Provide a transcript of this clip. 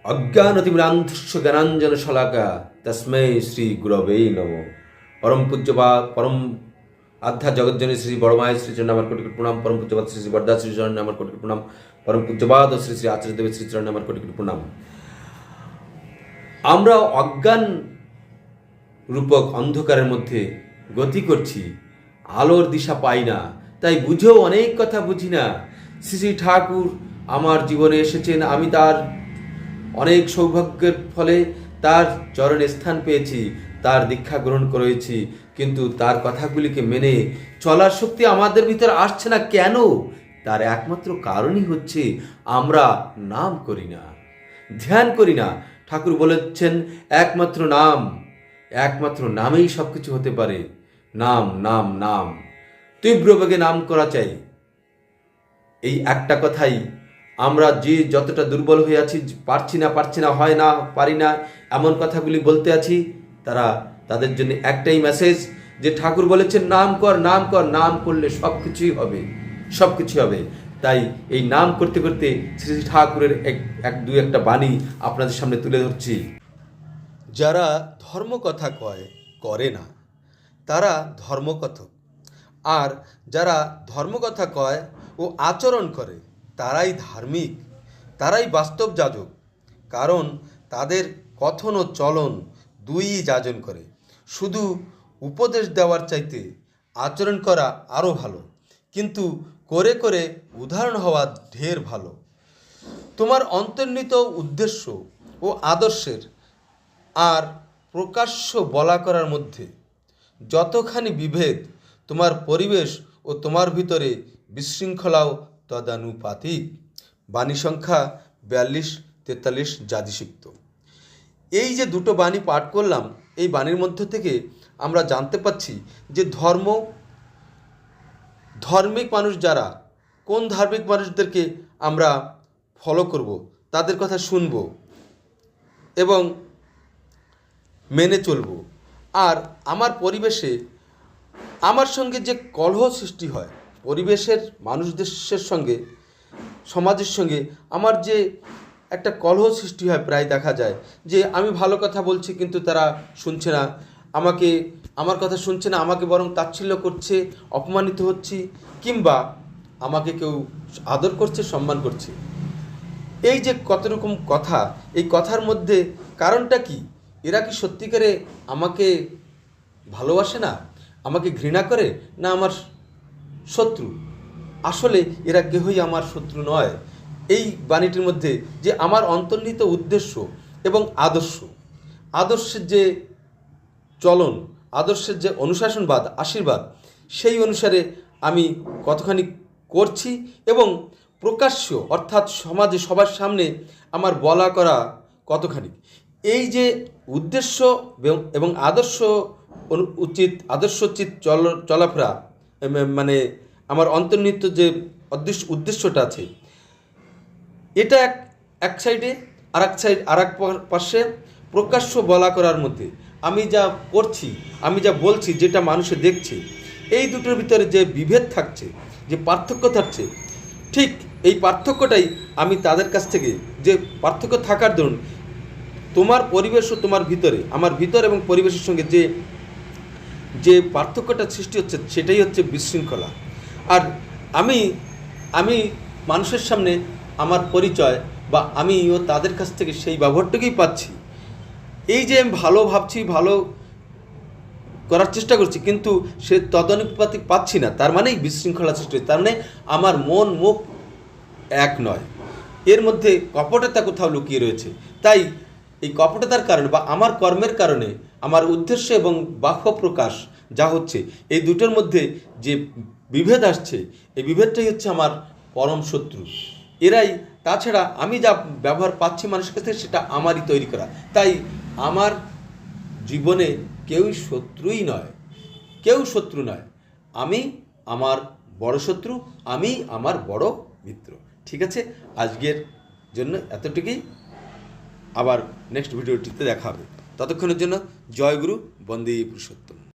অজ্ঞানতিমিরান্ধস্য জ্ঞানাঞ্জনশলাকা তস্मै শ্রী গুরবে নমঃ। পরম পূজ্যপাদ পরম আধ্যা জগজ্জনী শ্রী বড়মায় শ্রী চরণে আমার কোটি কোটি প্রণাম। পরম পূজ্যপাদ শ্রী শ্রী বরদা শ্রী চরণে আমার কোটি কোটি প্রণাম। পরম পূজ্যপাদ ও শ্রী শ্রী আচার্য দেবের শ্রী চরণে আমার কোটি কোটি প্রণাম। আমরা অজ্ঞান রূপক অন্ধকারের মধ্যে গতি করছি, আলোর দিশা পাই না, তাই বুঝেও অনেক কথা বুঝি না। শ্রী শ্রী ঠাকুর আমার জীবনে এসেছেন, আমি তার অনেক সৌভাগ্যের ফলে তার চরণে স্থান পেয়েছি, তার দীক্ষা গ্রহণ করেছি, কিন্তু তার কথাগুলিকে মেনে চলার শক্তি আমাদের ভিতরে আসছে না। কেন? তার একমাত্র কারণই হচ্ছে আমরা নাম করি না, ধ্যান করি না। ঠাকুর বলেছেন একমাত্র নাম, একমাত্র নামেই সব কিছু হতে পারে। নাম নাম নাম, তীব্র বেগে নাম করা চাই। এই একটা কথাই আমরা যে যতটা দুর্বল হয়ে আছি, পারছি না, হয় না, পারি না, এমন কথাগুলি বলতে আছি, তাদের জন্য একটাই মেসেজ যে ঠাকুর বলেছেন নাম কর, নাম কর, নাম করলে সব কিছুই হবে, সব কিছু হবে। তাই এই নাম করতে করতে শ্রী শ্রী ঠাকুরের দুই একটা বাণী আপনাদের সামনে তুলে ধরছি। যারা ধর্মকথা কয় করে না, তারা ধর্মকথক। আর যারা ধর্মকথা কয় ও আচরণ করে, তারাই ধার্মিক, তারাই বাস্তব যাজক। কারণ তাদের কথন ও চলন দুইই যাজন করে। শুধু উপদেশ দেওয়ার চাইতে আচরণ করা আরও ভালো, কিন্তু করে করে উদাহরণ হওয়া ঢের ভালো। তোমার অন্তর্নিহিত উদ্দেশ্য ও আদর্শের আর প্রকাশ্য বলা করার মধ্যে যতখানি বিভেদ, তোমার পরিবেশ ও তোমার ভিতরে বিশৃঙ্খলাও তদানুপাতিক। বাণী সংখ্যা 42-43 জাতিসিক্ত। এই যে দুটো বাণী পাঠ করলাম, এই বাণীর মধ্য থেকে আমরা জানতে পাচ্ছি যে ধার্মিক মানুষ যারা, কোন ধার্মিক মানুষদেরকে আমরা ফলো করব, তাদের কথা শুনব এবং মেনে চলব। আর আমার পরিবেশে আমার সঙ্গে যে কলহ সৃষ্টি হয়, পরিবেশের মানুষদের সঙ্গে, সমাজের সঙ্গে আমার যে একটা কলহ সৃষ্টি হয়, প্রায় দেখা যায় যে আমি ভালো কথা বলছি কিন্তু তারা শুনছে না, আমার কথা শুনছে না, আমাকে বরং তাচ্ছিল্য করছে, অপমানিত হচ্ছি, কিংবা আমাকে কেউ আদর করছে, সম্মান করছে। এই যে কত রকম কথা, এই কথার মধ্যে কারণটা কি? এরা কি সত্যিকারে আমাকে ভালোবাসে না, আমাকে ঘৃণা করে, না আমার শত্রু? আসলে এরা কেহই আমার শত্রু নয়। এই বাণীটির মধ্যে যে আমার অন্তর্নিহিত উদ্দেশ্য এবং আদর্শের যে চলন, আদর্শের যে অনুশাসনবাদ, আশীর্বাদ, সেই অনুসারে আমি কতখানি করছি এবং প্রকাশ্য অর্থাৎ সমাজে সবার সামনে আমার বলা করা কতখানি, এই যে উদ্দেশ্য এবং আদর্শোচিত চলাফেরা, মানে আমার অন্তর্নিহিত যে উদ্দেশ্যটা আছে, এটা এক সাইডে, আর এক পাশে প্রকাশ্য বলা করার মধ্যে আমি যা করছি, আমি যা বলছি, যেটা মানুষে দেখছে, এই দুটোর ভিতরে যে বিভেদ থাকছে, যে পার্থক্য থাকছে, ঠিক এই পার্থক্যটাই আমি তাদের কাছ থেকে, যে পার্থক্য থাকার দরুন তোমার পরিবেশ ও তোমার ভিতরে, আমার ভিতর এবং পরিবেশের সঙ্গে যে পার্থক্যটা সৃষ্টি হচ্ছে, সেটাই হচ্ছে বিশৃঙ্খলা। আর আমি মানুষের সামনে আমার পরিচয় বা আমিও তাদের কাছ থেকে সেই ব্যবহারটুকুই পাচ্ছি। এই যে আমি ভালো ভাবছি, ভালো করার চেষ্টা করছি, কিন্তু সে তদানুপাতিক পাচ্ছি না, তার মানেই বিশৃঙ্খলা সৃষ্টি হচ্ছে, তার মানে আমার মন মুখ এক নয়, এর মধ্যে কপটতা কোথাও লুকিয়ে রয়েছে। তাই এই কপটতার কারণে বা আমার কর্মের কারণে আমার উদ্দেশ্য এবং বাহ্য প্রকাশ যা হচ্ছে, এই দুটোর মধ্যে যে বিভেদ আসছে, এই বিভেদটাই হচ্ছে আমার পরম শত্রু। এরাই, তাছাড়া আমি যা ব্যবহার পাচ্ছি মানুষের কাছ থেকে, সেটা আমারই তৈরি করা। তাই আমার জীবনে কেউই শত্রু নয়। আমি আমার বড় শত্রু, আমি আমার বড় মিত্র। ঠিক আছে, আজকের জন্য এতটুকুই। আবার নেক্সট ভিডিওটিতে দেখা হবে। ততক্ষণের জন্য জয় গুরু, বন্দে পুরুষোত্তম।